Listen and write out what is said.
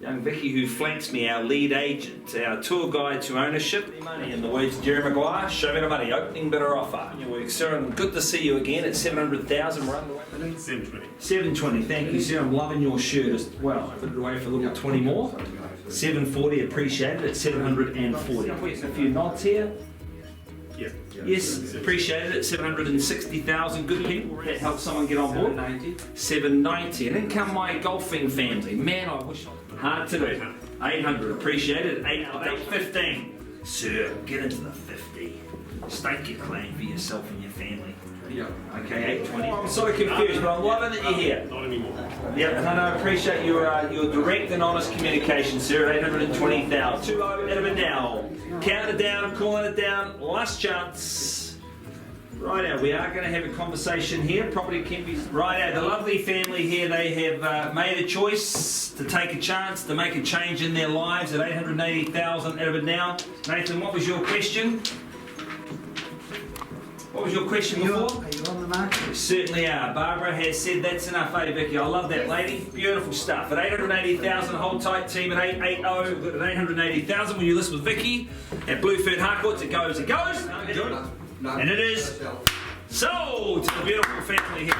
Young Vicki, who flanks me, our lead agent, our tour guide to ownership. Money, in the words of Jerry Maguire, show me the money, opening bidder offer. Your work, sir, and good to see you again at 700,000. We're underway. 720. 720, thank you, sir. I'm loving your shirt as well. Put it away for a little 20 more. 740, appreciate it at 740. A few nods here. Yeah. Yes, appreciate it at 760,000. Good people. That helps someone get on board. 790. And in come my golfing family. Man, I wish. Hard to do. 800. Appreciate it. 815. Sir, get into the 50. Stake your claim for yourself and your family. Yeah. Okay, 820. I'm so confused, but I'm loving that you're here. Not anymore. Yep, and I appreciate your direct and honest communication, sir. 820,000. 2 over, out of it now. Count it down, calling it down. Last chance. Right now, we are going to have a conversation here. Property can be. Right now, the lovely family here, they have made a choice to take a chance, to make a change in their lives at 880,000 out of it now. Nathan, what was your question? What was your question before? Are you on the market? We certainly are. Barbara has said that's enough, eh, Vicki? I love that lady. Beautiful stuff. At 880,000, hold tight team at 880. We've got at 880,000 when you list with Vicki at Bluefern Harcourts. It goes, it goes. No. And it is sold to the beautiful family here.